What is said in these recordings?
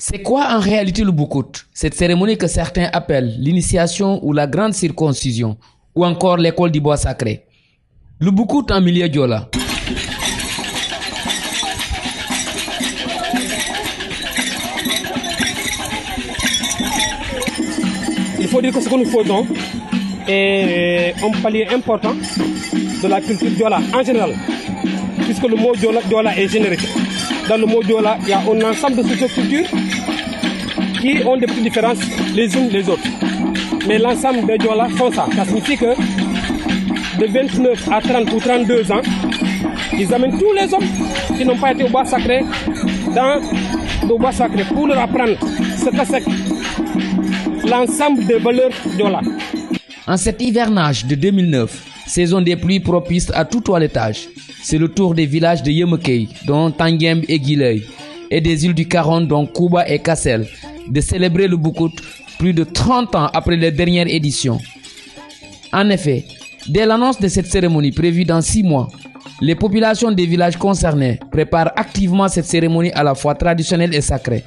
C'est quoi en réalité le Boucoute? Cette cérémonie que certains appellent l'initiation ou la grande circoncision, ou encore l'école du bois sacré. Le Boucoute en milieu diola. Il faut dire que ce que nous faisons est un palier important de la culture diola en général, puisque le mot diola est générique. Dans le mot diola, il y a un ensemble de sous-cultures qui ont des petites différences les unes les autres. Mais l'ensemble des diola sont ça. Ça signifie que de 29 à 30 ou 32 ans, ils amènent tous les hommes qui n'ont pas été au bois sacré dans le bois sacré pour leur apprendre ce que c'est l'ensemble des valeurs diola. En cet hivernage de 2009, saison des pluies propices à tout toilettage, c'est le tour des villages de Yemekei, dont Tangiem et Guiley, et des îles du Caron, dont Kuba et Kassel, de célébrer le Boucoute plus de 30 ans après les dernières éditions. En effet, dès l'annonce de cette cérémonie prévue dans 6 mois, les populations des villages concernés préparent activement cette cérémonie à la fois traditionnelle et sacrée.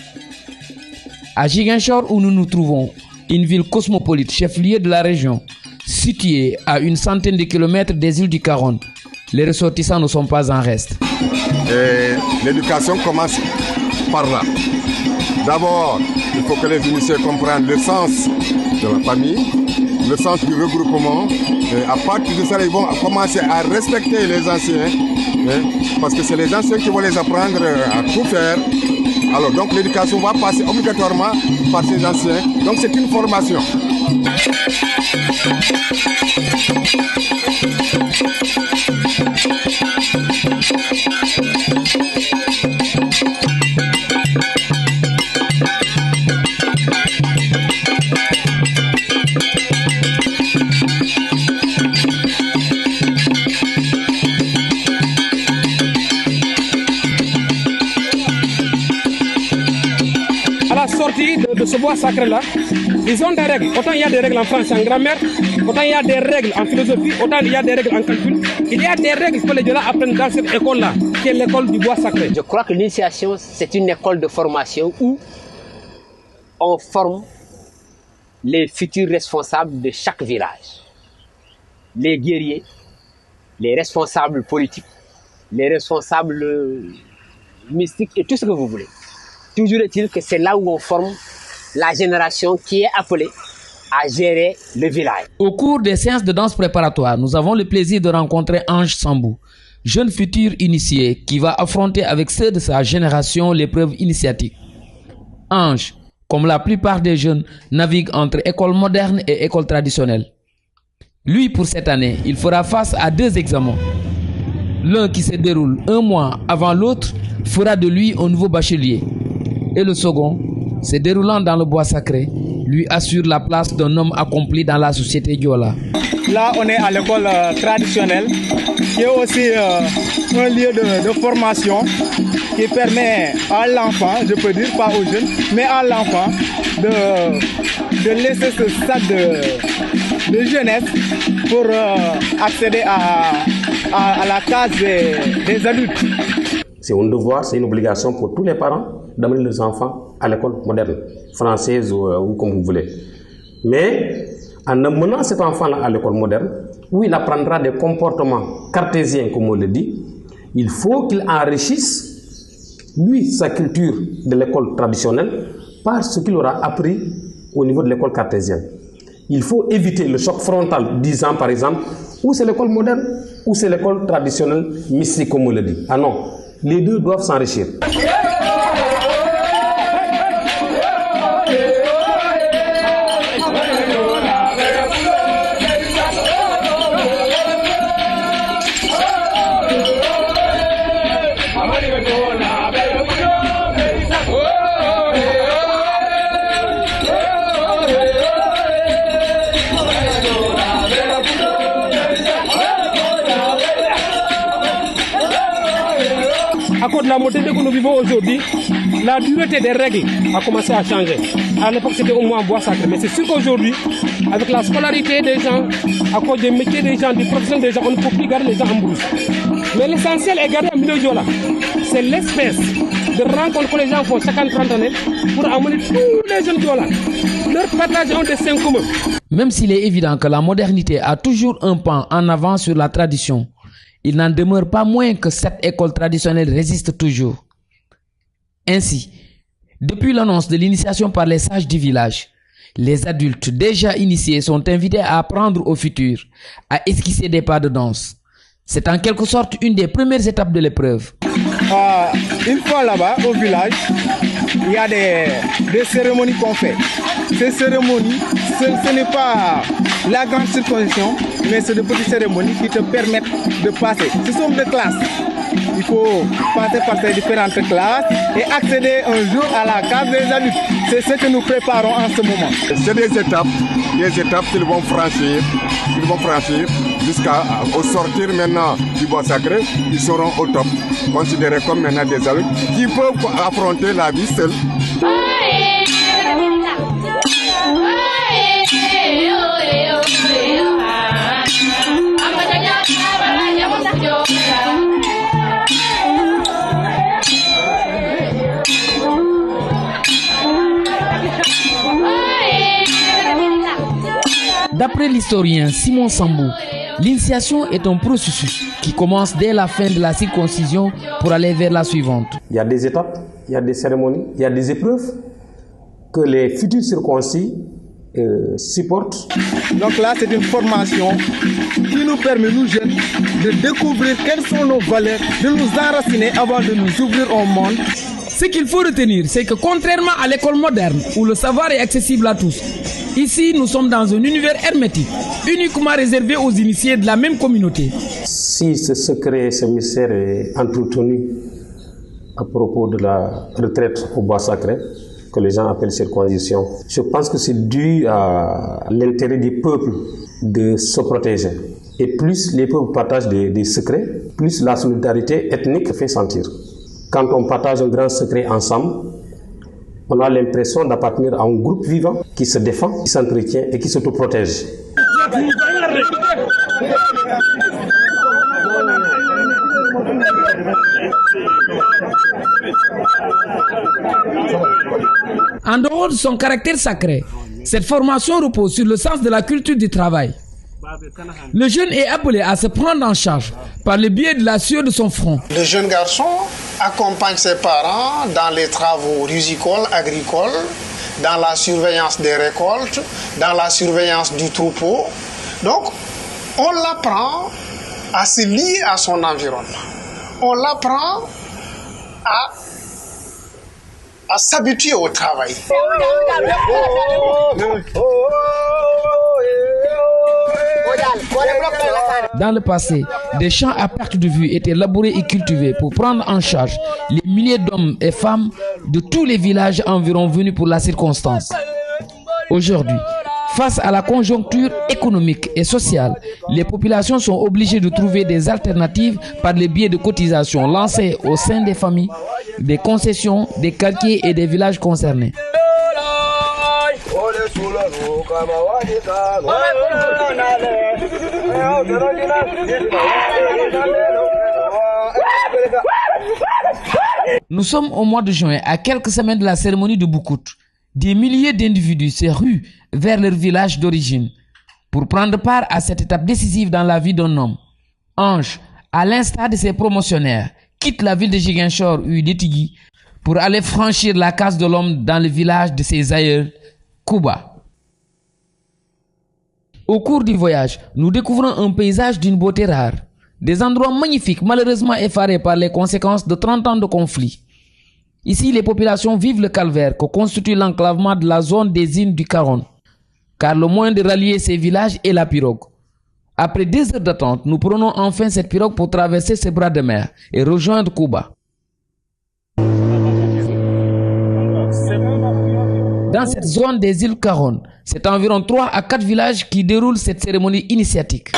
À Ziguinchor, où nous nous trouvons, une ville cosmopolite, chef-lieu de la région, située à une centaine de kilomètres des îles du Caron, les ressortissants ne sont pas en reste. L'éducation commence par là. D'abord, il faut que les initiés comprennent le sens de la famille, le sens du regroupement. Et à partir de ça, ils vont commencer à respecter les anciens, parce que c'est les anciens qui vont les apprendre à tout faire. Alors, donc l'éducation va passer obligatoirement par ces anciens. Donc, c'est une formation. De ce bois sacré là, ils ont des règles. Autant il y a des règles en France en grammaire, autant il y a des règles en philosophie, autant il y a des règles en calcul. Il y a des règles que les Diola apprennent dans cette école là, qui est l'école du bois sacré. Je crois que l'initiation, c'est une école de formation où on forme les futurs responsables de chaque village. Les guerriers, les responsables politiques, les responsables mystiques et tout ce que vous voulez. Toujours est-il que c'est là où on forme la génération qui est appelée à gérer le village. Au cours des séances de danse préparatoire, nous avons le plaisir de rencontrer Ange Sambou, jeune futur initié qui va affronter avec ceux de sa génération l'épreuve initiatique. Ange, comme la plupart des jeunes, navigue entre école moderne et école traditionnelle. Lui, pour cette année, il fera face à 2 examens. L'un qui se déroule 1 mois avant l'autre fera de lui un nouveau bachelier. Et le second, se déroulant dans le bois sacré, lui assure la place d'un homme accompli dans la société Diola. Là, on est à l'école traditionnelle, qui est aussi un lieu de formation qui permet à l'enfant, je peux dire pas aux jeunes, mais à l'enfant de laisser ce stade de jeunesse pour accéder à la case des adultes. C'est un devoir, c'est une obligation pour tous les parents d'amener leurs enfants à l'école moderne, française ou comme vous voulez. Mais en amenant cet enfant-là à l'école moderne, où il apprendra des comportements cartésiens, comme on le dit, il faut qu'il enrichisse, lui, sa culture de l'école traditionnelle par ce qu'il aura appris au niveau de l'école cartésienne. Il faut éviter le choc frontal, disant par exemple, ou c'est l'école moderne, ou c'est l'école traditionnelle mystique, comme on le dit. Ah non, les deux doivent s'enrichir. à cause de la modernité que nous vivons aujourd'hui, la dureté des règles a commencé à changer. À l'époque, c'était au moins en bois sacré. Mais c'est sûr qu'aujourd'hui, avec la scolarité des gens, à cause des métiers des gens, du profession des gens, on ne peut plus garder les gens en brousse. Mais l'essentiel est gardé en milieu Diola. C'est l'espèce de rencontre que les gens font chaque 30 années pour amener tous les jeunes Diola. Leur partage un destin commun. Même s'il est évident que la modernité a toujours un pan en avant sur la tradition, il n'en demeure pas moins que cette école traditionnelle résiste toujours. Ainsi, depuis l'annonce de l'initiation par les sages du village, les adultes déjà initiés sont invités à apprendre au futur, à esquisser des pas de danse. C'est en quelque sorte une des premières étapes de l'épreuve. Une fois là-bas, au village, il y a des cérémonies qu'on fait. Ces cérémonies, ce n'est pas la grande circoncision, mais c'est des petites cérémonies qui te permettent de passer. Ce sont des classes. Il faut passer par ces différentes classes et accéder un jour à la case des adultes. C'est ce que nous préparons en ce moment. C'est des étapes qu'ils vont franchir jusqu'au sortir maintenant du bois sacré. Ils seront au top, considérés comme maintenant des adultes qui peuvent affronter la vie seuls. D'après l'historien Simon Sambou, l'initiation est un processus qui commence dès la fin de la circoncision pour aller vers la suivante. Il y a des étapes, il y a des cérémonies, il y a des épreuves que les futurs circoncis supportent. Donc là, c'est une formation qui nous permet, nous jeunes, de découvrir quelles sont nos valeurs, de nous enraciner avant de nous ouvrir au monde. Ce qu'il faut retenir, c'est que contrairement à l'école moderne, où le savoir est accessible à tous, ici nous sommes dans un univers hermétique, uniquement réservé aux initiés de la même communauté. Si ce secret, ce mystère est entretenu à propos de la retraite au bois sacré, que les gens appellent circoncision, je pense que c'est dû à l'intérêt des peuples de se protéger. Et plus les peuples partagent des secrets, plus la solidarité ethnique fait sentir. Quand on partage un grand secret ensemble, on a l'impression d'appartenir à un groupe vivant qui se défend, qui s'entretient et qui s'autoprotège. En dehors de son caractère sacré, cette formation repose sur le sens de la culture du travail. Le jeune est appelé à se prendre en charge par le biais de la sueur de son front. Le jeune garçon accompagne ses parents dans les travaux rusicoles, agricoles, dans la surveillance des récoltes, dans la surveillance du troupeau. Donc, on l'apprend à se lier à son environnement. On l'apprend à s'habituer au travail. Dans le passé, des champs à perte de vue étaient labourés et cultivés pour prendre en charge les milliers d'hommes et femmes de tous les villages environ venus pour la circonstance. Aujourd'hui, face à la conjoncture économique et sociale, les populations sont obligées de trouver des alternatives par le biais de cotisations lancées au sein des familles, des concessions, des quartiers et des villages concernés. Nous sommes au mois de juin, à quelques semaines de la cérémonie de Boukout. Des milliers d'individus se ruent vers leur village d'origine pour prendre part à cette étape décisive dans la vie d'un homme. Ange, à l'instar de ses promotionnaires, quitte la ville de Ziguinchor ou d'Etigui pour aller franchir la case de l'homme dans le village de ses aïeux, Kouba. Au cours du voyage, nous découvrons un paysage d'une beauté rare. Des endroits magnifiques, malheureusement effarés par les conséquences de 30 ans de conflit. Ici, les populations vivent le calvaire que constitue l'enclavement de la zone des îles du Caron. Car le moyen de rallier ces villages est la pirogue. Après 2 heures d'attente, nous prenons enfin cette pirogue pour traverser ces bras de mer et rejoindre Kouba. Dans cette zone des îles Caron, c'est environ 3 à 4 villages qui déroulent cette cérémonie initiatique.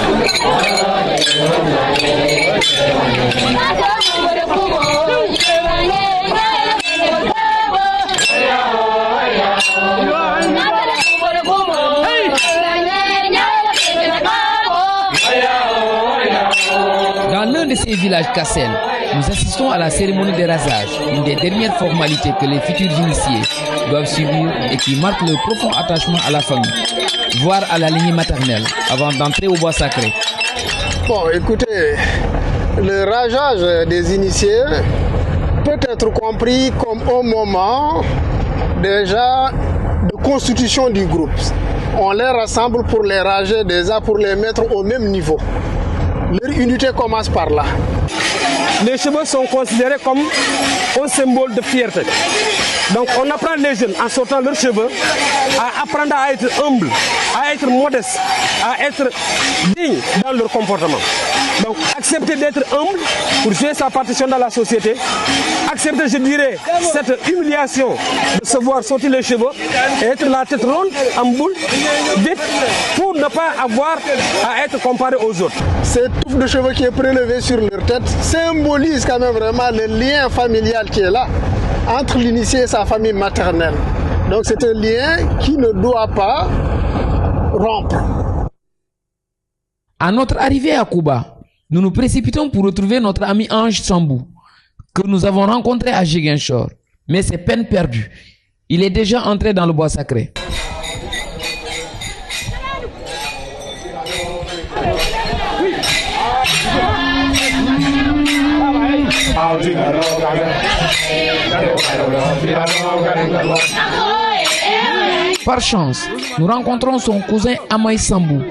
de ces villages Kassel, nous assistons à la cérémonie de rasage, une des dernières formalités que les futurs initiés doivent subir et qui marque leur profond attachement à la famille, voire à la lignée maternelle, avant d'entrer au bois sacré. Bon, écoutez, le rageage des initiés peut être compris comme un moment déjà de constitution du groupe. On les rassemble pour les rager déjà, pour les mettre au même niveau. Leur unité commence par là. Les cheveux sont considérés comme un symbole de fierté. Donc on apprend les jeunes en sortant leurs cheveux à apprendre à être humble, à être modeste, à être digne dans leur comportement. Donc accepter d'être humble pour jouer sa partition dans la société, accepter, je dirais, cette humiliation de se voir sortir les cheveux et être la tête ronde, en boule, vite, pour ne pas avoir à être comparé aux autres. Cette touffe de cheveux qui est prélevée sur leur tête symbolise quand même vraiment le lien familial qui est là entre l'initié et sa famille maternelle. Donc c'est un lien qui ne doit pas rompre. À notre arrivée à Kouba, nous nous précipitons pour retrouver notre ami Ange Sambou, que nous avons rencontré à Ziguinchor. Mais c'est peine perdue. Il est déjà entré dans le bois sacré. Par chance, nous rencontrons son cousin Amaï Sambou,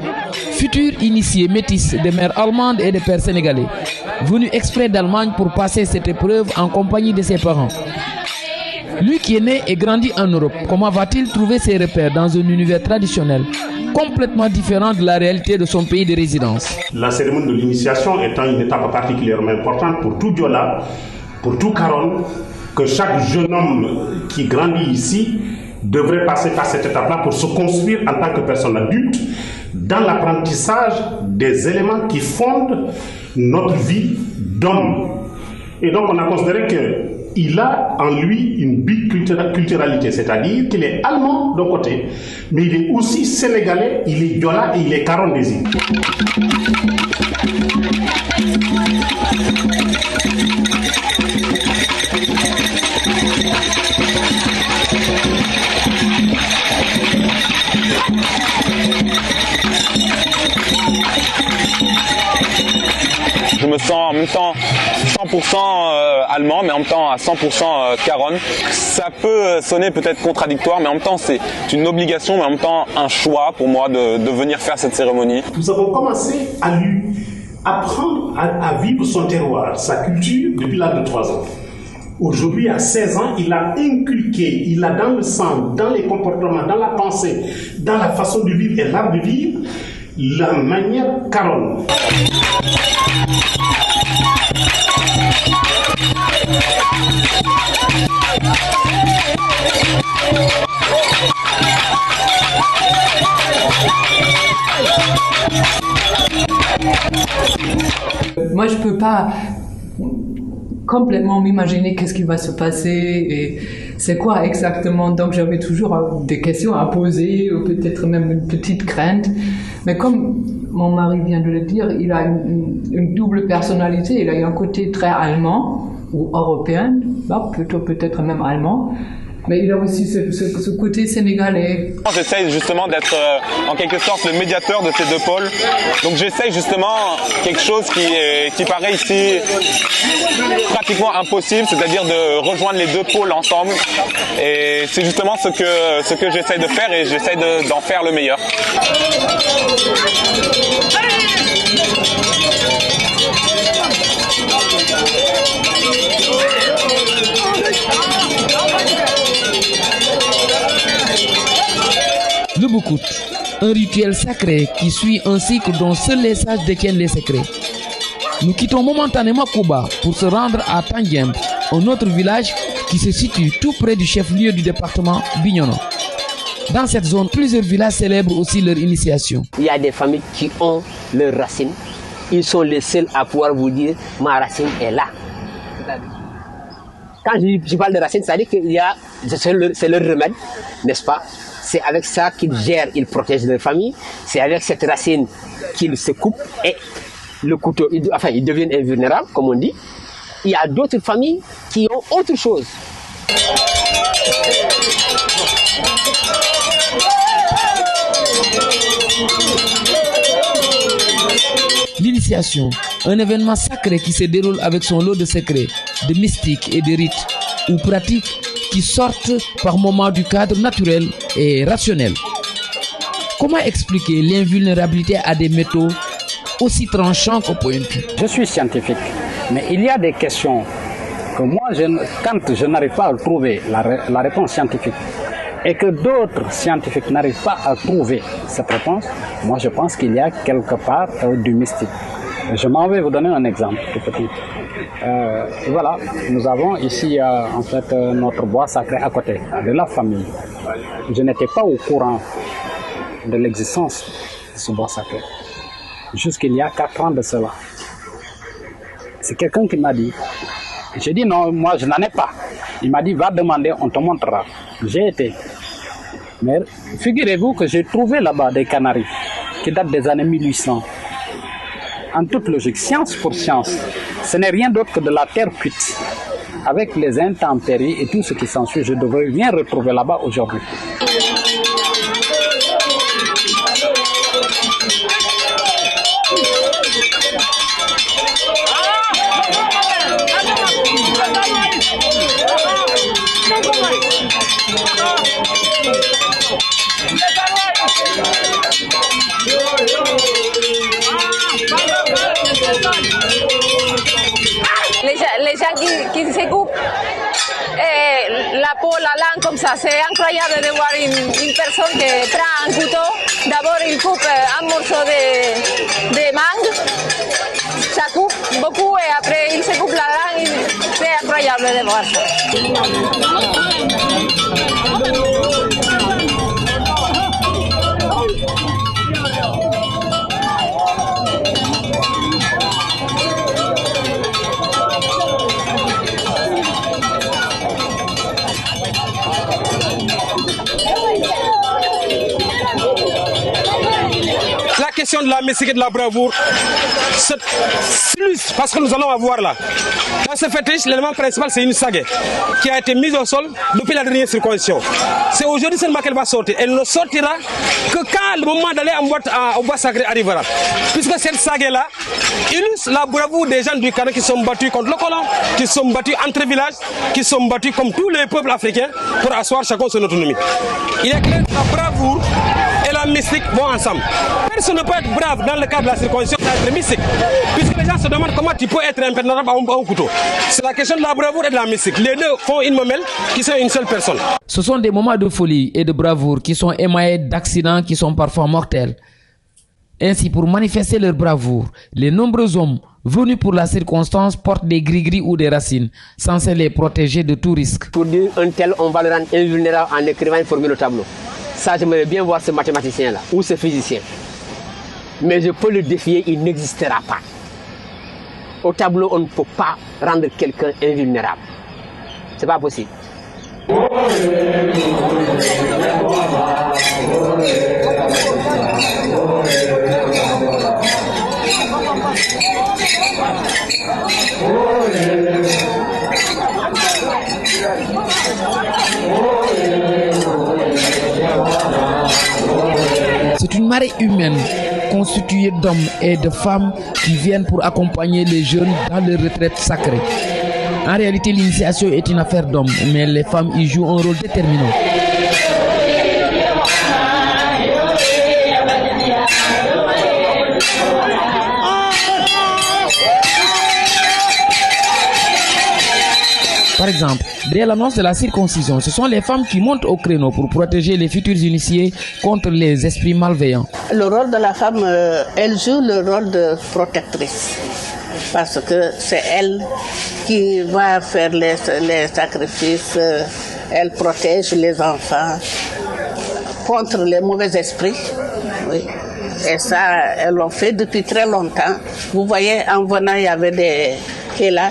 futur initié métis de mère allemande et de père sénégalais, venu exprès d'Allemagne pour passer cette épreuve en compagnie de ses parents. Lui qui est né et grandi en Europe, comment va-t-il trouver ses repères dans un univers traditionnel complètement différent de la réalité de son pays de résidence? La cérémonie de l'initiation étant une étape particulièrement importante pour tout Diola, pour tout Caron, que chaque jeune homme qui grandit ici devrait passer par cette étape-là pour se construire en tant que personne adulte dans l'apprentissage des éléments qui fondent notre vie d'homme. Et donc on a considéré qu'il a en lui une biculturalité, c'est-à-dire qu'il est allemand d'un côté, mais il est aussi sénégalais, il est Diola et il est Caron des îles. Je me sens en même temps 100% allemand, mais en même temps à 100% Caron. Ça peut sonner peut-être contradictoire, mais en même temps c'est une obligation, mais en même temps un choix pour moi de venir faire cette cérémonie. Nous avons commencé à lui apprendre à vivre son terroir, sa culture depuis l'âge de 3 ans. Aujourd'hui, à 16 ans, il a inculqué, il a dans le sang, dans les comportements, dans la pensée, dans la façon de vivre et l'art de vivre, la manière Caron. Moi, je peux pas complètement m'imaginer qu'est-ce qui va se passer et c'est quoi exactement. Donc j'avais toujours des questions à poser ou peut-être même une petite crainte. Mais comme mon mari vient de le dire, il a une double personnalité. Il a un côté très allemand ou européen, plutôt peut-être même allemand. Mais il a aussi ce côté sénégalais. J'essaye justement d'être en quelque sorte le médiateur de ces deux pôles. Donc j'essaye justement quelque chose qui paraît ici pratiquement impossible, c'est-à-dire de rejoindre les deux pôles ensemble. Et c'est justement ce que j'essaye de faire et j'essaye d'en faire le meilleur. Le Boukout, un rituel sacré qui suit un cycle dont seuls les sages détiennent les secrets. Nous quittons momentanément Kouba pour se rendre à Tanguembe, un autre village qui se situe tout près du chef-lieu du département Bignona. Dans cette zone, plusieurs villages célèbrent aussi leur initiation. Il y a des familles qui ont leurs racines. Ils sont les seuls à pouvoir vous dire « ma racine est là ». Quand je parle de racine, ça veut dire que c'est leur remède, n'est-ce pas? C'est avec ça qu'ils gèrent, ils protègent leur famille. C'est avec cette racine qu'ils se coupent et le couteau, ils deviennent invulnérables, comme on dit. Il y a d'autres familles qui ont autre chose. L'initiation, un événement sacré qui se déroule avec son lot de secrets, de mystiques et de rites ou pratiques qui sortent par moments du cadre naturel et rationnel. Comment expliquer l'invulnérabilité à des métaux aussi tranchants que pointus? Je suis scientifique, mais il y a des questions que moi, quand je n'arrive pas à trouver la réponse scientifique et que d'autres scientifiques n'arrivent pas à trouver cette réponse, moi je pense qu'il y a quelque part du mystique. Je m'en vais vous donner un exemple tout petit. Voilà, nous avons ici en fait notre bois sacré à côté de la famille. Je n'étais pas au courant de l'existence de ce bois sacré jusqu'il y a 4 ans de cela. C'est quelqu'un qui m'a dit. J'ai dit non, moi je n'en ai pas. Il m'a dit va demander, on te montrera. J'ai été. Mais figurez-vous que j'ai trouvé là-bas des canaries qui datent des années 1800. En toute logique, science pour science, ce n'est rien d'autre que de la terre cuite. Avec les intempéries et tout ce qui s'ensuit, je devrais bien retrouver là-bas aujourd'hui. Les gens qui se coupent la peau, la langue comme ça, c'est incroyable de voir une personne qui prend un couteau. D'abord, il coupe un morceau de mangue, ça coupe beaucoup et après il se coupe la langue. C'est incroyable de voir ça. La question de la mystique et de la bravoure, parce que nous allons avoir là, dans ce fétiche, l'élément principal c'est une sagaie qui a été mise au sol depuis la dernière circoncision. C'est aujourd'hui seulement qu'elle va sortir. Elle ne sortira que quand le moment d'aller au bois sacré arrivera. Puisque cette sagaie-là illustre la bravoure des gens du Cameroun qui sont battus contre le colon, qui sont battus entre villages, qui sont battus comme tous les peuples africains pour asseoir chacun son autonomie. Il est clair que la bravoure et la mystique vont ensemble. Personne ne peut être brave dans le cadre de la circoncision sans être mystique. Puisque les gens se demandent comment tu peux être impénétrable à un couteau. C'est la question de la bravoure et de la mystique. Les deux font une mamelle qui sont une seule personne. Ce sont des moments de folie et de bravoure qui sont émaillés d'accidents qui sont parfois mortels. Ainsi, pour manifester leur bravoure, les nombreux hommes venus pour la circonstance portent des gris-gris ou des racines, censés les protéger de tout risque. Pour dire un tel, on va le rendre invulnérable en écrivant une formule au tableau. Ça, j'aimerais bien voir ce mathématicien-là ou ce physicien. Mais je peux le défier, il n'existera pas. Au tableau, on ne peut pas rendre quelqu'un invulnérable. C'est pas possible. C'est une marée humaine constituée d'hommes et de femmes qui viennent pour accompagner les jeunes dans leur retraite sacrée. En réalité, l'initiation est une affaire d'hommes, mais les femmes y jouent un rôle déterminant. Par exemple, dès l'annonce de la circoncision, ce sont les femmes qui montent au créneau pour protéger les futurs initiés contre les esprits malveillants. Le rôle de la femme, elle joue le rôle de protectrice. Parce que c'est elle qui va faire les sacrifices, elle protège les enfants contre les mauvais esprits. Oui. Et ça, elles l'ont fait depuis très longtemps. Vous voyez, en venant, il y avait des là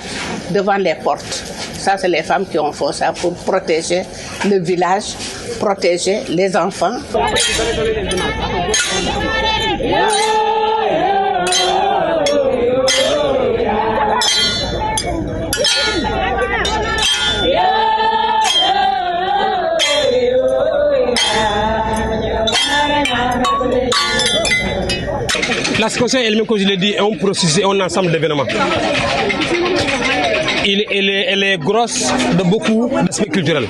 devant les portes. Ça, c'est les femmes qui ont fait ça pour protéger le village, protéger les enfants. La séquence elle-même, comme je l'ai dit, est un processus et un ensemble d'événements. Elle est grosse de beaucoup d'aspects culturels.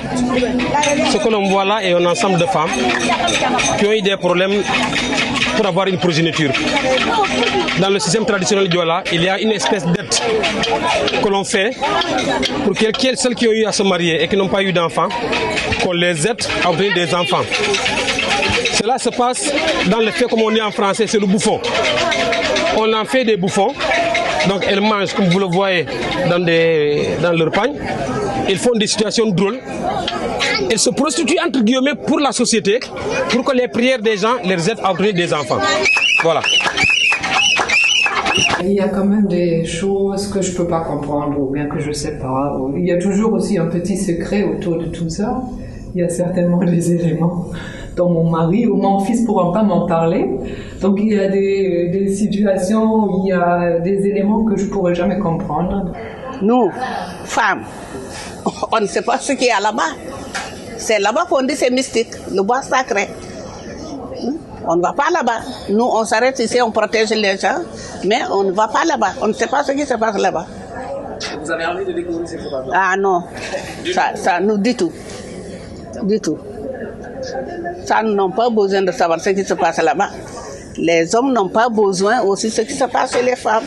Ce que l'on voit là est un ensemble de femmes qui ont eu des problèmes pour avoir une progéniture. Dans le système traditionnel Diola, il y a une espèce d'aide que l'on fait pour celles qui ont eu à se marier et qui n'ont pas eu d'enfants, qu'on les aide à obtenir des enfants. Cela se passe dans le fait, comme on dit en français, c'est le bouffon. On en fait des bouffons, donc elles mangent, comme vous le voyez, dans leur pagne. Ils font des situations drôles. Elles se prostituent entre guillemets pour la société, pour que les prières des gens les aident à obtenir des enfants. Voilà. Il y a quand même des choses que je ne peux pas comprendre ou bien que je ne sais pas. Il y a toujours aussi un petit secret autour de tout ça. Il y a certainement des éléments dont mon mari ou mon fils ne pourront pas m'en parler. Donc il y a des situations où il y a des éléments que je ne pourrais jamais comprendre. Nous, femmes, on ne sait pas ce qu'il y a là-bas. C'est là-bas qu'on dit c'est mystique, le bois sacré. On ne va pas là-bas. Nous, on s'arrête ici, on protège les gens, mais on ne va pas là-bas. On ne sait pas ce qui se passe là-bas. Vous avez envie de découvrir ce qui se passe là-bas? Ah non, ça nous dit tout. Du tout. Ça, nous n'avons pas besoin de savoir ce qui se passe là-bas. Les hommes n'ont pas besoin aussi de ce qui se passe chez les femmes.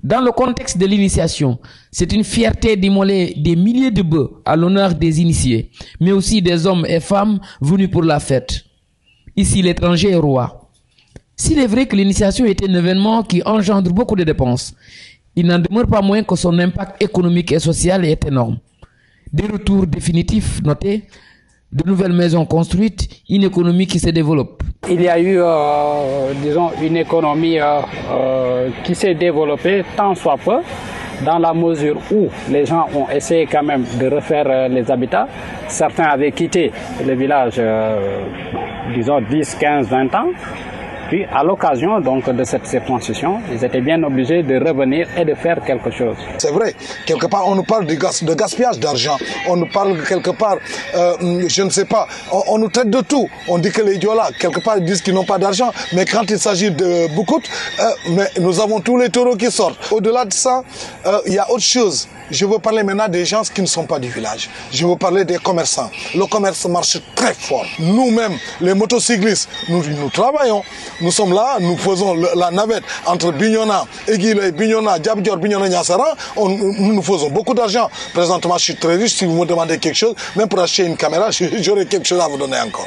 Dans le contexte de l'initiation, c'est une fierté d'immoler des milliers de bœufs à l'honneur des initiés, mais aussi des hommes et femmes venus pour la fête. Ici, l'étranger est roi. S'il est vrai que l'initiation est un événement qui engendre beaucoup de dépenses, il n'en demeure pas moins que son impact économique et social est énorme. Des retours définitifs notés, de nouvelles maisons construites, une économie qui se développe. Il y a eu, disons, une économie qui s'est développée tant soit peu, dans la mesure où les gens ont essayé quand même de refaire les habitats. Certains avaient quitté le village, disons, 10, 15, 20 ans. Puis, à l'occasion donc de cette transition, ils étaient bien obligés de revenir et de faire quelque chose. C'est vrai, quelque part on nous parle de gaspillage d'argent, on nous parle quelque part, je ne sais pas, on nous traite de tout. On dit que les Diola, quelque part ils disent qu'ils n'ont pas d'argent, mais quand il s'agit de Boukout, mais nous avons tous les taureaux qui sortent. Au-delà de ça, il y a autre chose. Je veux parler maintenant des gens qui ne sont pas du village. Je veux parler des commerçants. Le commerce marche très fort. Nous-mêmes, les motocyclistes, nous travaillons. Nous sommes là, nous faisons la navette entre Bignona, Aiguiley, Bignona, Diabdior, Bignona, Niassara. Nous faisons beaucoup d'argent. Présentement, je suis très riche. Si vous me demandez quelque chose, même pour acheter une caméra, j'aurai quelque chose à vous donner encore.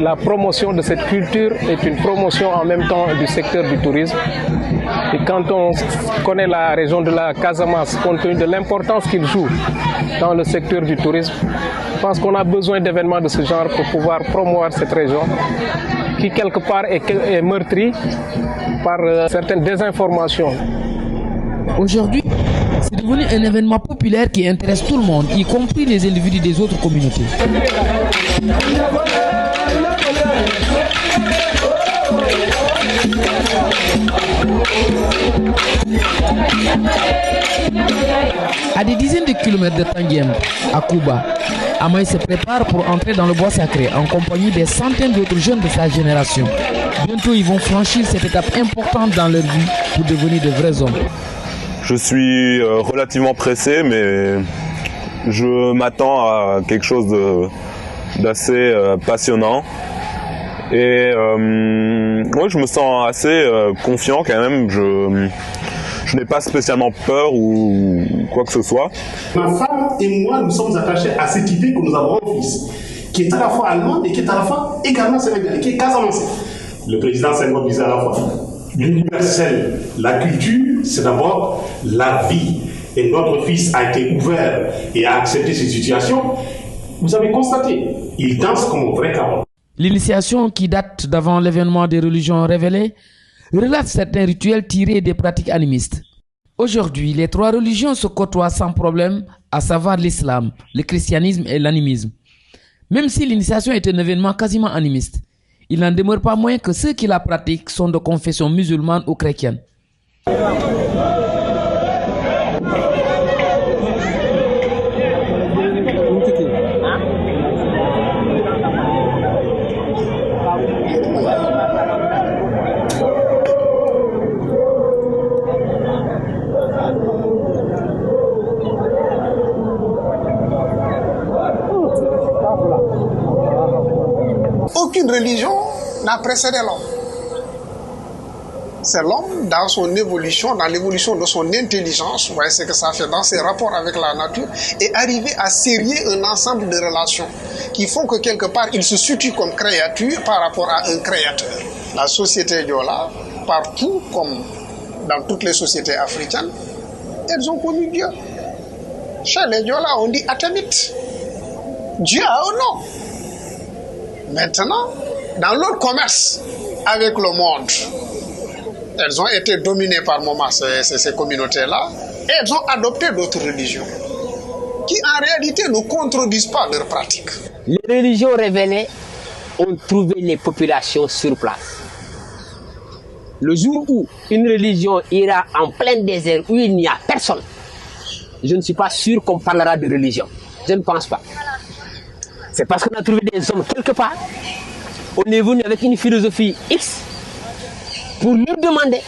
La promotion de cette culture est une promotion en même temps du secteur du tourisme. Et quand on connaît la région de la Casamance, compte tenu de l'importance qu'il joue dans le secteur du tourisme, je pense qu'on a besoin d'événements de ce genre pour pouvoir promouvoir cette région qui quelque part est meurtrie par certaines désinformations. Aujourd'hui, c'est devenu un événement populaire qui intéresse tout le monde, y compris les individus des autres communautés. À des dizaines de kilomètres de Tanguiem, à Kouba, Amaï se prépare pour entrer dans le bois sacré en compagnie des centaines d'autres jeunes de sa génération. Bientôt, ils vont franchir cette étape importante dans leur vie pour devenir de vrais hommes. Je suis relativement pressé, mais je m'attends à quelque chose d'assez passionnant. Et ouais, je me sens assez confiant quand même. Je n'ai pas spécialement peur ou quoi que ce soit. Ma femme et moi, nous sommes attachés à cette idée que nous avons un fils qui est à la fois allemand et qui est à la fois également sénégalais, qui est casamançais. Le président Senghor disait à la fois l'universel, la culture, c'est d'abord la vie. et notre fils a été ouvert et a accepté ces situations, vous avez constaté, il danse comme un vrai caron. L'initiation, qui date d'avant l'événement des religions révélées, relate certains rituels tirés des pratiques animistes. Aujourd'hui, les trois religions se côtoient sans problème, à savoir l'islam, le christianisme et l'animisme. Même si l'initiation est un événement quasiment animiste, il n'en demeure pas moins que ceux qui la pratiquent sont de confession musulmane ou chrétienne. Aucune religion n'a précédé l'homme. C'est l'homme dans son évolution, dans l'évolution de son intelligence, vous voyez ce que ça fait dans ses rapports avec la nature, et arriver à serrer un ensemble de relations qui font que quelque part il se situe comme créature par rapport à un créateur. La société Diola, partout comme dans toutes les sociétés africaines, elles ont connu Dieu. Chez les Diola, on dit Atamit. Dieu a un nom. Maintenant, dans leur commerce avec le monde, elles ont été dominées par moments, ces communautés-là, et elles ont adopté d'autres religions qui en réalité ne contredisent pas leurs pratiques. Les religions révélées ont trouvé les populations sur place. Le jour où une religion ira en plein désert où il n'y a personne, je ne suis pas sûr qu'on parlera de religion. Je ne pense pas. C'est parce qu'on a trouvé des hommes quelque part. On est venu avec une philosophie X pour leur demander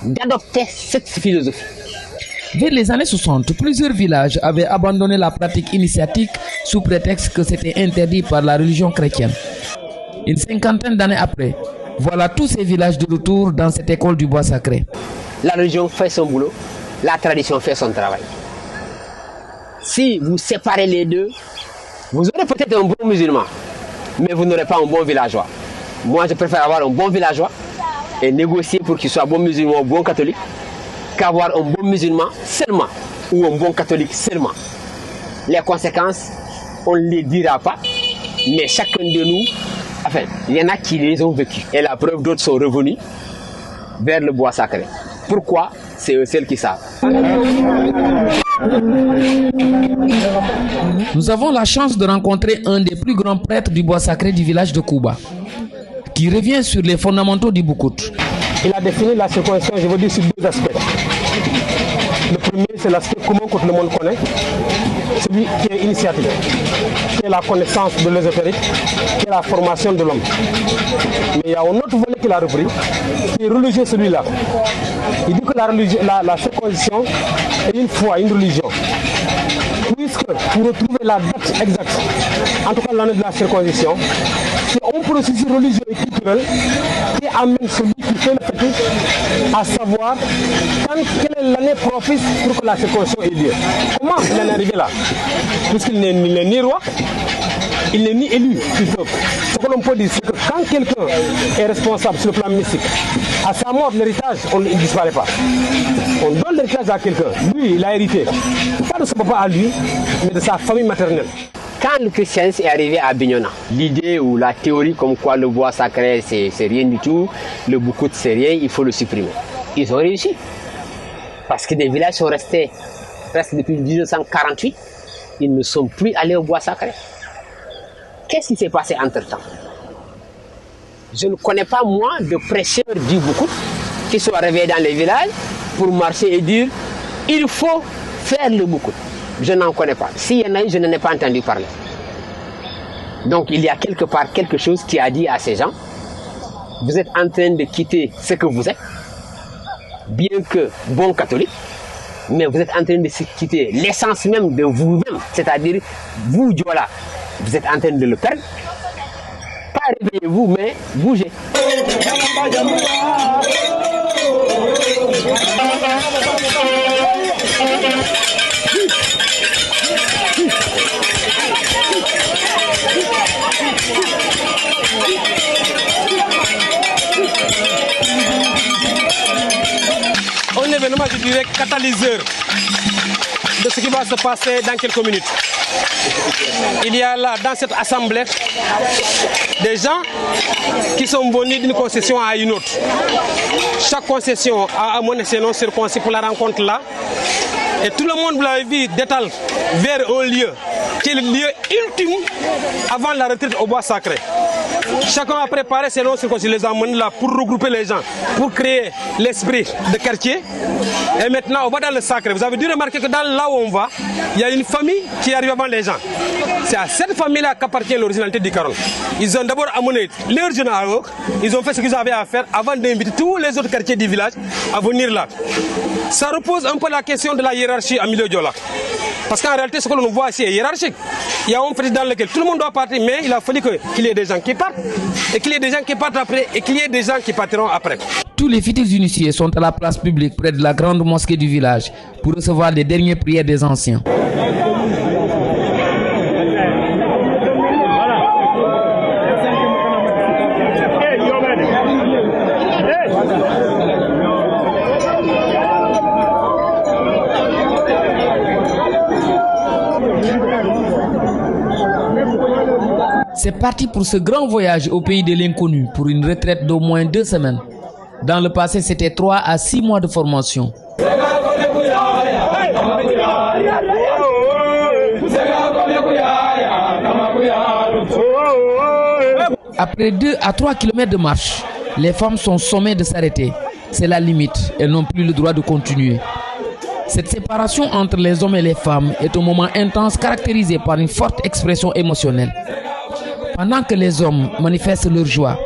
d'adopter cette philosophie. Vers les années 60, plusieurs villages avaient abandonné la pratique initiatique sous prétexte que c'était interdit par la religion chrétienne. Une cinquantaine d'années après, voilà tous ces villages de retour dans cette école du bois sacré. La religion fait son boulot, la tradition fait son travail. Si vous séparez les deux, vous aurez peut-être un bon musulman, mais vous n'aurez pas un bon villageois. Moi, je préfère avoir un bon villageois et négocier pour qu'il soit bon musulman ou bon catholique qu'avoir un bon musulman seulement ou un bon catholique seulement. Les conséquences, on ne les dira pas, mais chacun de nous, enfin, il y en a qui les ont vécues. Et la preuve, d'autres sont revenus vers le bois sacré. Pourquoi? C'est eux seuls qui savent. Nous avons la chance de rencontrer un des plus grands prêtres du bois sacré du village de Kouba, qui revient sur les fondamentaux du Boukout. Il a défini la circoncision, je veux dire, sur deux aspects. Le premier, c'est l'aspect commun que tout le monde connaît, celui qui est initiatique, qui est la connaissance de l'ésotérique, qui est la formation de l'homme. Mais il y a un autre volet qu'il a repris, qui est religieux, celui-là. Il dit que la circoncision est une foi, une religion. Puisque pour retrouver la date exacte, en tout cas l'année de la circoncision, c'est un processus religieux et culturel qui amène celui qui fait le fétiche à savoir quelle est l'année propice pour que la circoncision ait lieu. Comment il en est arrivé là? Puisqu'il n'est ni roi, il n'est ni élu. Ce que l'on peut dire, c'est que quand quelqu'un est responsable sur le plan mystique, à sa mort, l'héritage, il ne disparaît pas. On donne l'héritage à quelqu'un. Lui, il a hérité, pas de son papa à lui, mais de sa famille maternelle. Quand le christianisme est arrivé à Bignona, l'idée ou la théorie comme quoi le bois sacré c'est rien du tout, le Boukout c'est rien, il faut le supprimer. Ils ont réussi. Parce que des villages sont restés presque depuis 1948, ils ne sont plus allés au bois sacré. Qu'est-ce qui s'est passé entre-temps? Je ne connais pas moi de prêcheurs du Boukout qui soient réveillés dans les villages pour marcher et dire il faut faire le Boukout. Je n'en connais pas. S'il y en a eu, je n'en ai pas entendu parler. Donc il y a quelque part quelque chose qui a dit à ces gens, vous êtes en train de quitter ce que vous êtes, bien que bon catholique, mais vous êtes en train de quitter l'essence même de vous-même, c'est-à-dire vous, Diola, vous êtes en train de le perdre. Pas réveillez-vous, mais bougez. Un événement, je dirais, catalyseur de ce qui va se passer dans quelques minutes. Il y a là, dans cette assemblée, des gens qui sont venus d'une concession à une autre. Chaque concession a amené ses noms circoncis pour la rencontre là. Et tout le monde, vous l'avez vu, détale vers un lieu qui est le lieu ultime avant la retraite au bois sacré. Chacun a préparé ses noms circoncis, les a amenés là pour regrouper les gens, pour créer l'esprit de quartier. Et maintenant, on va dans le sacré. Vous avez dû remarquer que dans là où on va, il y a une famille qui arrive avant les gens. C'est à cette famille-là qu'appartient l'originalité du Caron. Ils ont d'abord amené leurs jeunes à eux, ils ont fait ce qu'ils avaient à faire avant d'inviter tous les autres quartiers du village à venir là. Ça repose un peu la question de la hiérarchie à milieu Diola. Parce qu'en réalité, ce que l'on voit ici est hiérarchique. Il y a un petit dans lequel tout le monde doit partir, mais il a fallu qu'il y ait des gens qui partent, et qu'il y ait des gens qui partent après, et qu'il y ait des gens qui partiront après. Tous les futurs initiés sont à la place publique près de la grande mosquée du village pour recevoir les dernières prières des anciens. C'est parti pour ce grand voyage au pays de l'inconnu pour une retraite d'au moins 2 semaines. Dans le passé, c'était 3 à 6 mois de formation. Après 2 à 3 km de marche, les femmes sont sommées de s'arrêter. C'est la limite, elles n'ont plus le droit de continuer. Cette séparation entre les hommes et les femmes est un moment intense caractérisé par une forte expression émotionnelle. Pendant que les hommes manifestent leur joie,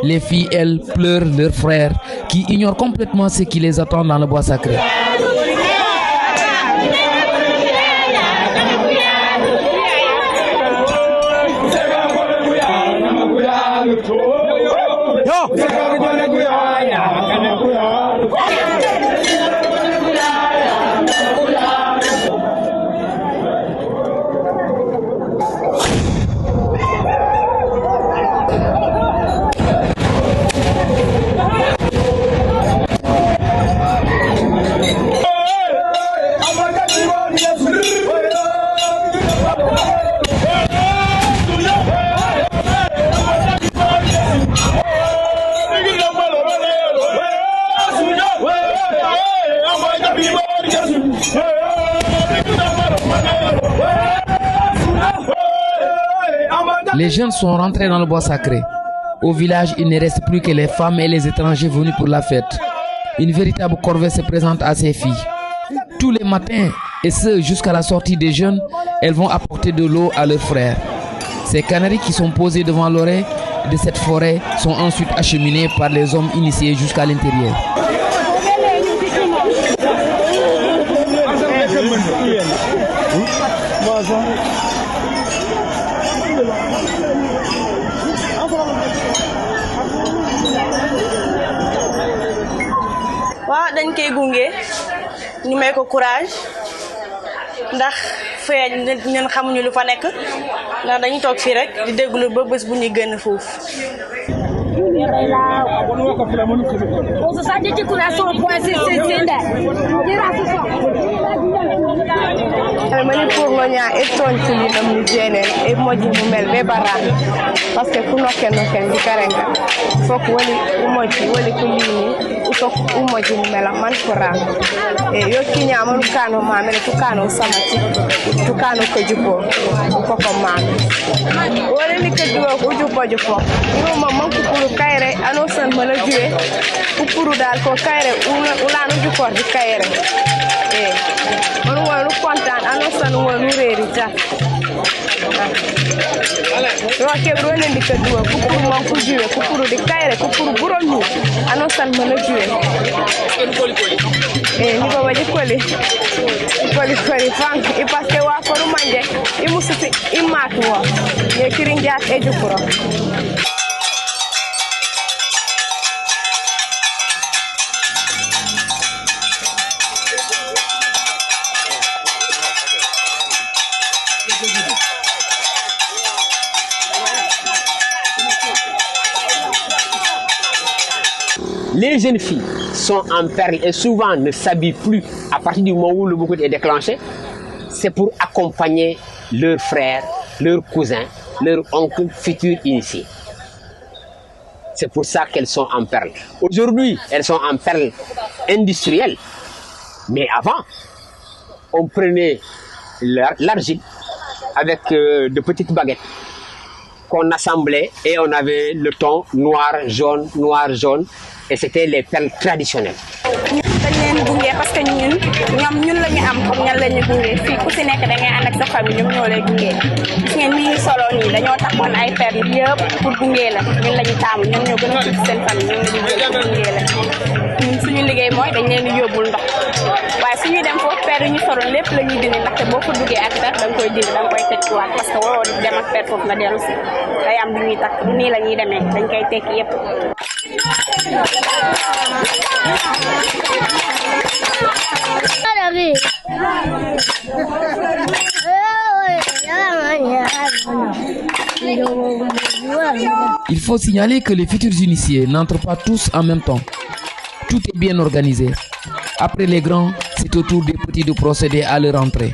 les filles, elles, pleurent leurs frères qui ignorent complètement ce qui les attend dans le bois sacré. Les jeunes sont rentrés dans le bois sacré. Au village, il ne reste plus que les femmes et les étrangers venus pour la fête. Une véritable corvée se présente à ces filles. Tous les matins, et ce jusqu'à la sortie des jeunes, elles vont apporter de l'eau à leurs frères. Ces canaries qui sont posées devant l'oreille de cette forêt sont ensuite acheminés par les hommes initiés jusqu'à l'intérieur. waaw dañ koy gunge ñu may ko courage ndax fee ñun xamuñu lu fa nekk ndax dañuy toog fii rek di déglu ba bés bu ñuy génn foofu. mani pour ngonya e tontuli na mujene e moji mumel be bara parce que kuno ken di karenga fok wali umoji wali kulini usok umoji mumela man kora e yo kinya man kano mamele to kano samati to kano ko jupo ko mame wala ni ke duwa ko jupo yo mamman ku kuru kayre ano san mala juwe ku kuru dal ko kayre ula no jupo di kayre on wonu kontaan ano san wonu reeri ta ro ke brone ndi ka duwa ku pour man ku juwe ku pour di kayre ku pour buron ñu ano san mala juwe ni ko waji koli fang e parce que wa ko manje e musuti e matu wa ye kirinja e jukuro. Les jeunes filles sont en perles et souvent ne s'habillent plus à partir du moment où le boucoute est déclenché. c'est pour accompagner leurs frères, leurs cousins, leurs oncles futurs initiés. C'est pour ça qu'elles sont en perles. Aujourd'hui, elles sont en perles industrielles. Mais avant, on prenait l'argile avec de petites baguettes qu'on assemblait et on avait le ton noir, jaune, et c'était les perles traditionnelles. Parce que ñun la ñu am comme ñan la ñu gunge fii ku si nekk da ngay ànd ak sa famille ñoom ñoo lay gunge gis ngeen nii solo nii dañoo taxoon ay perles yëpp pour gunge la ñun la ñu taamu ñoom ñoo gën a tuuti seen famille ñoom la ñu jël pour gunge la ñun suñu liggéey mooy dañ leen di yóbbul ndox waaye suñuy dem foofu perles yi ñu soloon lépp la ñuy dindi ndaxte boo ko duggee ak per da nga koy dindi da nga koy tekkiwaat parce que waroo dem ak per foofu nga dellu si day am lu ñuy takk nii la ñuy demee dañ koy tekki yëpp. Il faut signaler que les futurs initiés n'entrent pas tous en même temps. Tout est bien organisé. Après les grands, c'est au tour des petits de procéder à leur entrée.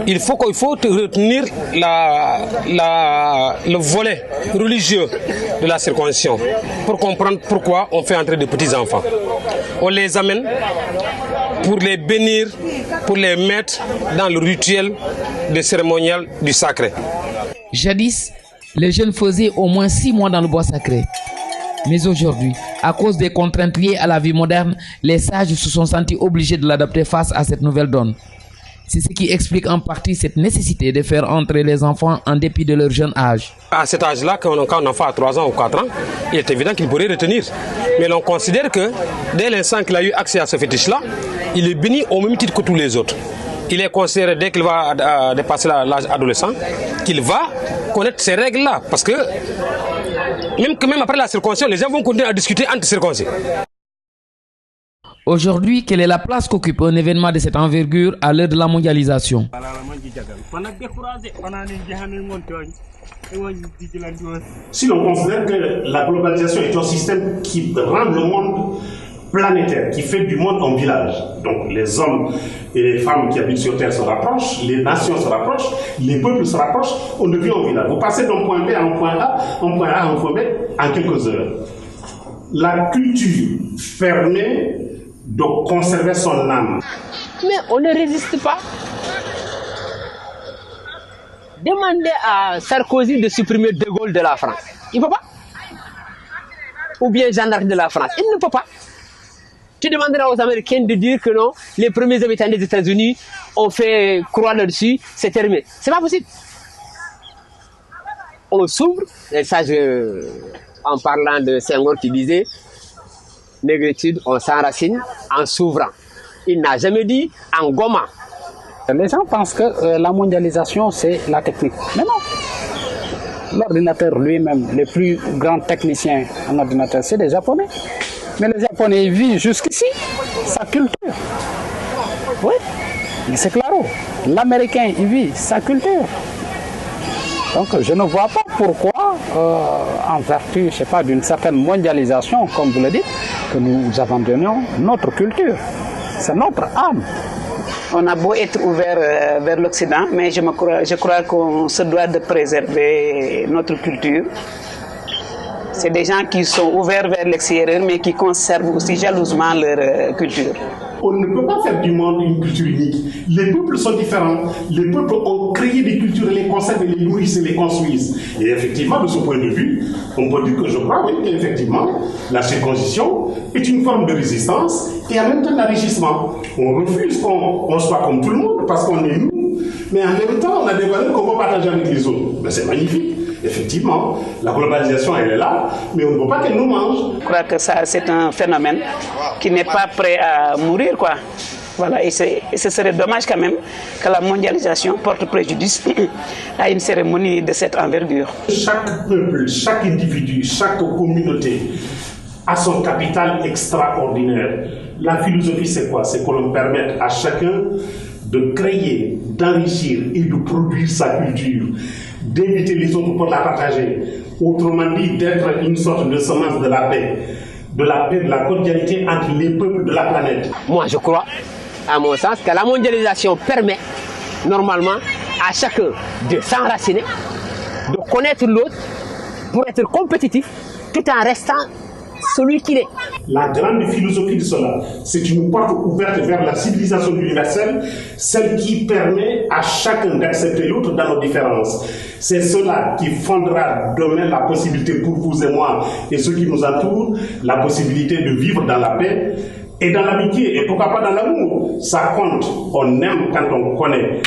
Il faut retenir le volet religieux de la circoncision pour comprendre pourquoi on fait entrer de petits enfants. On les amène pour les bénir, pour les mettre dans le rituel des cérémonial du sacré. Jadis, les jeunes faisaient au moins 6 mois dans le bois sacré. Mais aujourd'hui, à cause des contraintes liées à la vie moderne, les sages se sont sentis obligés de l'adapter face à cette nouvelle donne. C'est ce qui explique en partie cette nécessité de faire entrer les enfants en dépit de leur jeune âge. À cet âge-là, quand un enfant a 3 ans ou 4 ans, il est évident qu'il pourrait retenir. Mais l'on considère que dès l'instant qu'il a eu accès à ce fétiche-là, il est béni au même titre que tous les autres. Il est considéré dès qu'il va dépasser l'âge adolescent, qu'il va connaître ces règles-là. Parce que même après la circoncision, les gens vont continuer à discuter entre circoncis. Aujourd'hui, quelle est la place qu'occupe un événement de cette envergure à l'heure de la mondialisation? Si l'on considère que la globalisation est un système qui rend le monde planétaire, qui fait du monde un village, donc les hommes et les femmes qui habitent sur Terre se rapprochent, les nations se rapprochent, les peuples se rapprochent, on devient un village. Vous passez d'un point B à un point A, un point A à un point B en quelques heures. La culture permet de conserver son âme. Mais on ne résiste pas. Demandez à Sarkozy de supprimer De Gaulle de la France. Il ne peut pas. Ou bien Jean d'Arc de la France. Il ne peut pas. Tu demanderas aux Américains de dire que non, les premiers habitants des États-Unis ont fait croix là-dessus, c'est terminé. C'est pas possible. On s'ouvre, et ça en parlant de Senghor qui disait, négritude, on s'enracine en s'ouvrant. Il n'a jamais dit en gommant. Les gens pensent que la mondialisation, c'est la technique. Mais non. L'ordinateur lui-même, les plus grands techniciens en ordinateur, c'est des Japonais. Mais les Japonais vivent jusqu'ici sa culture. Oui, c'est clair. L'Américain, il vit sa culture. Donc je ne vois pas pourquoi, en vertu, je sais pas, d'une certaine mondialisation, comme vous le dites, que nous abandonnions notre culture. C'est notre âme. On a beau être ouvert vers l'Occident, mais je crois qu'on se doit de préserver notre culture. C'est des gens qui sont ouverts vers l'extérieur, mais qui conservent aussi jalousement leur culture. On ne peut pas faire du monde une culture unique. Les peuples sont différents. Les peuples ont créé des cultures, les conservent, les nourrissent et les construisent. Et effectivement, de ce point de vue, on peut dire que je crois, oui, qu'effectivement, la circoncision est une forme de résistance et en même temps d'enrichissement. On refuse qu'on soit comme tout le monde parce qu'on est nous, mais en même temps, on a des valeurs qu'on peut partager avec les autres. Ben, c'est magnifique. Effectivement, la globalisation, elle est là, mais on ne veut pas qu'elle nous mange. Je crois que ça, c'est un phénomène qui n'est pas prêt à mourir, quoi. Voilà, et ce serait dommage quand même que la mondialisation porte préjudice à une cérémonie de cette envergure. Chaque peuple, chaque individu, chaque communauté a son capital extraordinaire. La philosophie, c'est quoi? C'est qu'on leur permette à chacun de créer, d'enrichir et de produire sa culture, d'inviter les autres pour la partager. Autrement dit, d'être une sorte de semence de la paix, de la cordialité entre les peuples de la planète. Moi, je crois, à mon sens, que la mondialisation permet normalement à chacun de s'enraciner, de connaître l'autre pour être compétitif tout en restant celui qu'il est. La grande philosophie de cela, c'est une porte ouverte vers la civilisation universelle, celle qui permet à chacun d'accepter l'autre dans nos différences. C'est cela qui fondera demain la possibilité pour vous et moi et ceux qui nous entourent, la possibilité de vivre dans la paix et dans l'amitié, et pourquoi pas dans l'amour. Ça compte, on aime quand on connaît.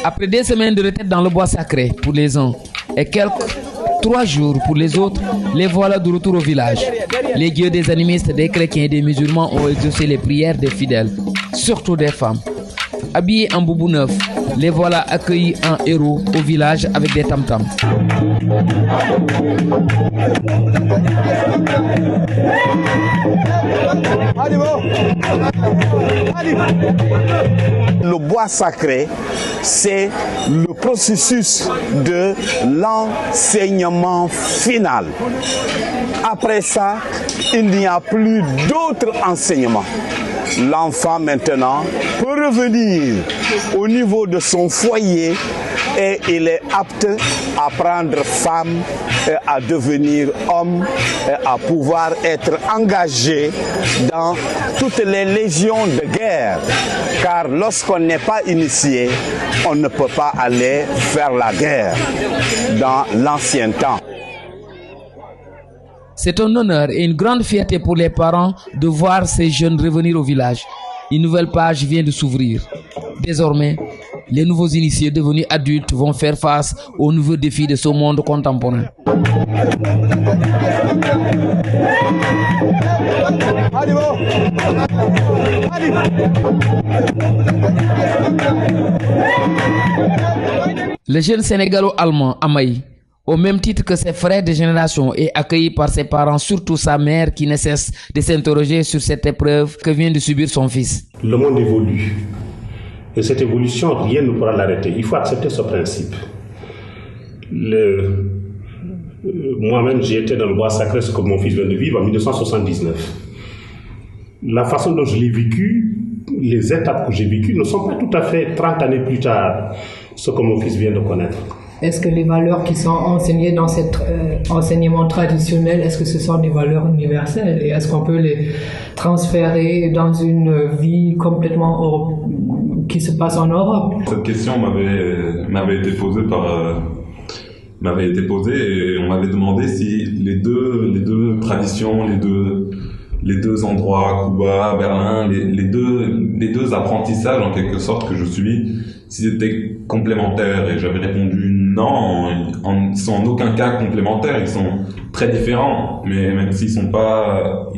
Après 2 semaines de retraite dans le bois sacré pour les uns et 3 jours pour les autres, les voilà de retour au village. Les dieux des animistes, des chrétiens et des musulmans ont exaucé les prières des fidèles, surtout des femmes. Habillés en boubou neuf, les voilà accueillis en héros au village avec des tam-tams. Le bois sacré, c'est le processus de l'enseignement final. Après ça, il n'y a plus d'autres enseignements. L'enfant maintenant peut revenir au niveau de son foyer et il est apte à prendre femme, à devenir homme, à pouvoir être engagé dans toutes les légions de guerre. Car lorsqu'on n'est pas initié, on ne peut pas aller faire la guerre dans l'ancien temps. C'est un honneur et une grande fierté pour les parents de voir ces jeunes revenir au village. Une nouvelle page vient de s'ouvrir. Désormais, les nouveaux initiés devenus adultes vont faire face aux nouveaux défis de ce monde contemporain. Le jeune sénégalo-allemand Amaï, au même titre que ses frères de génération, est accueilli par ses parents, surtout sa mère qui ne cesse de s'interroger sur cette épreuve que vient de subir son fils. Le monde évolue. Et cette évolution, rien ne pourra l'arrêter. Il faut accepter ce principe. Moi-même, j'ai été dans le bois sacré, ce que mon fils vient de vivre, en 1979. La façon dont je l'ai vécu, les étapes que j'ai vécues ne sont pas tout à fait 30 années plus tard, ce que mon fils vient de connaître. Est-ce que les valeurs qui sont enseignées dans cet enseignement traditionnel, est-ce que ce sont des valeurs universelles et est-ce qu'on peut les transférer dans une vie complètement qui se passe en Europe? Cette question m'avait été posée et on m'avait demandé si les deux traditions, les deux endroits, Cuba, Berlin, les deux apprentissages en quelque sorte que je suis, s'ils étaient complémentaires, et j'avais répondu non, ils sont en aucun cas complémentaires, ils sont très différents, mais même s'ils sont pas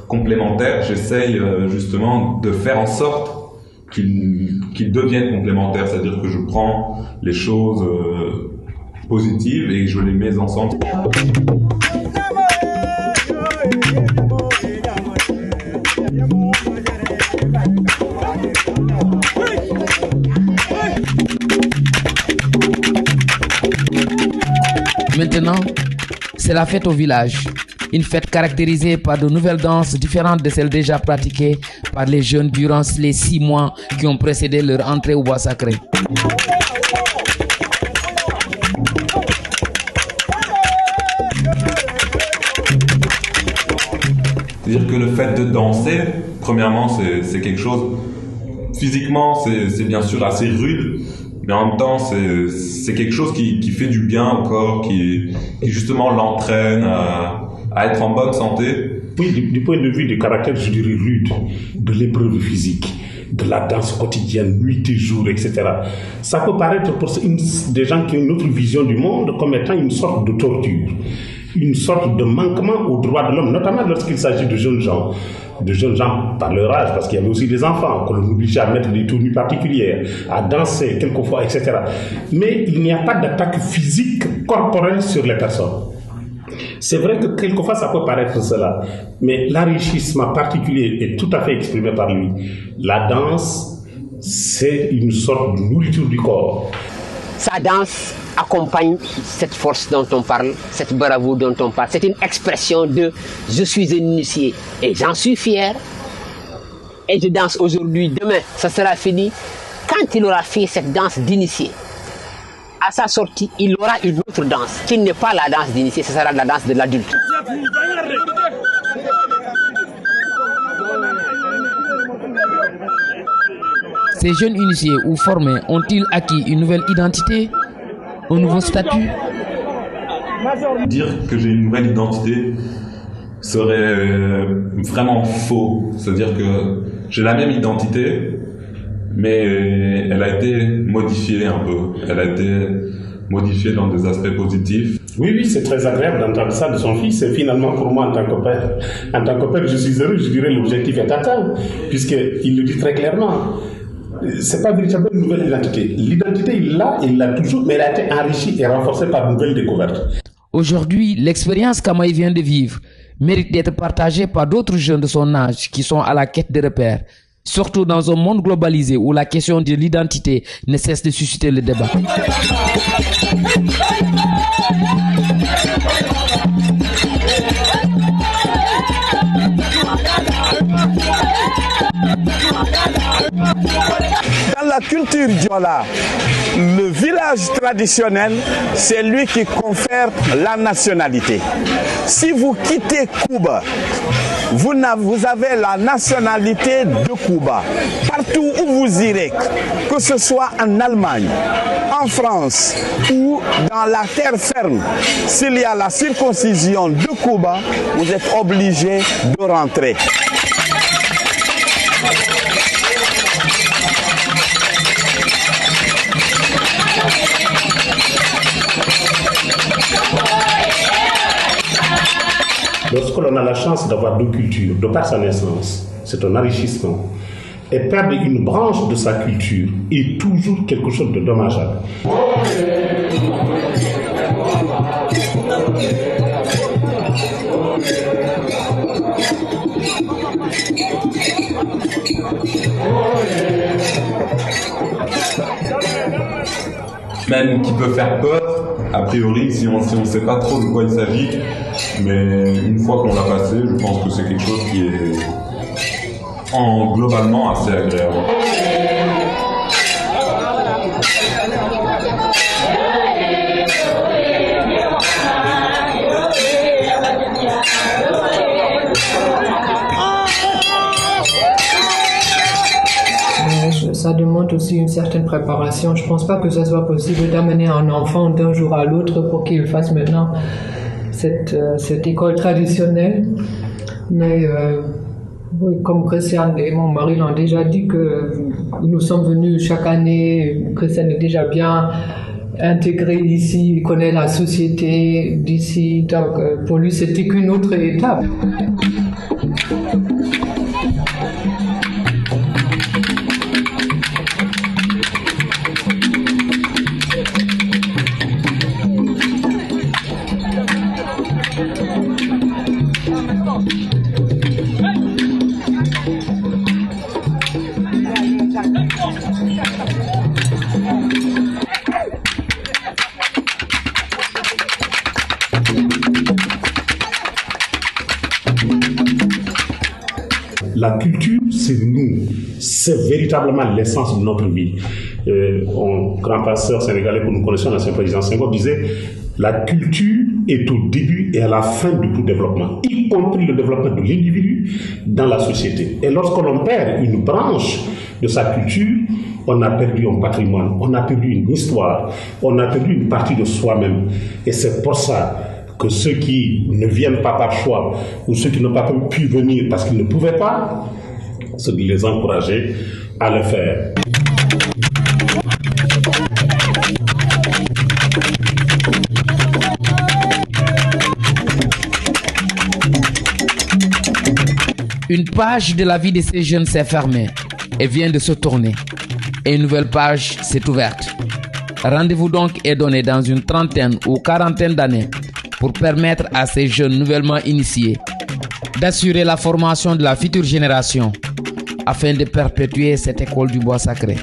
complémentaires, j'essaye justement de faire en sorte qu'ils deviennent complémentaires, c'est-à-dire que je prends les choses positives et je les mets ensemble. Maintenant, c'est la fête au village. Une fête caractérisée par de nouvelles danses différentes de celles déjà pratiquées par les jeunes durant les 6 mois qui ont précédé leur entrée au bois sacré. C'est-à-dire que le fait de danser, premièrement, c'est quelque chose, physiquement, c'est bien sûr assez rude, mais en même temps, c'est quelque chose qui fait du bien au corps, qui justement l'entraîne à être en bonne santé. Oui, du point de vue du caractère, je dirais, rude, de l'épreuve physique, de la danse quotidienne, nuit et jour, etc. Ça peut paraître pour des gens qui ont une autre vision du monde comme étant une sorte de torture, une sorte de manquement aux droits de l'homme, notamment lorsqu'il s'agit de jeunes gens par leur âge, parce qu'il y avait aussi des enfants qu'on obligeait à mettre des tenues particulières, à danser quelquefois, etc. Mais il n'y a pas d'attaque physique corporelle sur les personnes. C'est vrai que quelquefois ça peut paraître cela, mais l'enrichissement particulier est tout à fait exprimé par lui. La danse, c'est une sorte de nourriture du corps. Sa danse accompagne cette force dont on parle, cette bravoure dont on parle. C'est une expression de « je suis un initié et j'en suis fier et je danse aujourd'hui, demain ça sera fini ». Quand il aura fait cette danse d'initié, à sa sortie, il aura une autre danse qui n'est pas la danse d'initié, ce sera la danse de l'adulte. Ces jeunes initiés ou formés ont-ils acquis une nouvelle identité, un nouveau statut? Dire que j'ai une nouvelle identité serait vraiment faux. C'est-à-dire que j'ai la même identité, mais elle a été modifiée un peu. Elle a été modifiée dans des aspects positifs. Oui, c'est très agréable d'entendre ça de son fils. Et finalement, pour moi, en tant que père, je suis heureux. Je dirais l'objectif est atteint, puisqu'il le dit très clairement. C'est pas véritablement une nouvelle identité. L'identité, il l'a toujours, mais elle a été enrichie et renforcée par de nouvelles découvertes. Aujourd'hui, l'expérience qu'Amaï vient de vivre mérite d'être partagée par d'autres jeunes de son âge qui sont à la quête de repères. Surtout dans un monde globalisé où la question de l'identité ne cesse de susciter le débat. Dans la culture Diola, le village traditionnel, c'est lui qui confère la nationalité. Si vous quittez Cuba, vous avez la nationalité de Cuba. Partout où vous irez, que ce soit en Allemagne, en France ou dans la terre ferme, s'il y a la circoncision de Cuba, vous êtes obligé de rentrer. Lorsque l'on a la chance d'avoir deux cultures, de par sa naissance, c'est un enrichissement. Et perdre une branche de sa culture est toujours quelque chose de dommageable. Même qui peut faire peur, a priori, si on ne sait pas trop de quoi il s'agit. Mais une fois qu'on l'a passé, je pense que c'est quelque chose qui est globalement assez agréable. Ça demande aussi une certaine préparation. Je ne pense pas que ça soit possible d'amener un enfant d'un jour à l'autre pour qu'il fasse maintenant cette école traditionnelle. Mais oui, comme Christian et mon mari l'ont déjà dit, que nous sommes venus chaque année, Christian est déjà bien intégré ici, il connaît la société d'ici, donc pour lui c'était qu'une autre étape. La culture, c'est nous, c'est véritablement l'essence de notre vie. Un grand pasteur sénégalais que nous connaissons, l'ancien président Senghor, disait « La culture est au début et à la fin de tout développement, y compris le développement de l'individu dans la société. » Et lorsque l'on perd une branche de sa culture, on a perdu un patrimoine, on a perdu une histoire, on a perdu une partie de soi-même. Et c'est pour ça que ceux qui ne viennent pas par choix ou ceux qui n'ont pas pu venir parce qu'ils ne pouvaient pas, c'est de les encourager à le faire. Une page de la vie de ces jeunes s'est fermée et vient de se tourner. Et une nouvelle page s'est ouverte. Rendez-vous donc est donné dans une trentaine ou quarantaine d'années pour permettre à ces jeunes nouvellement initiés d'assurer la formation de la future génération afin de perpétuer cette école du bois sacré.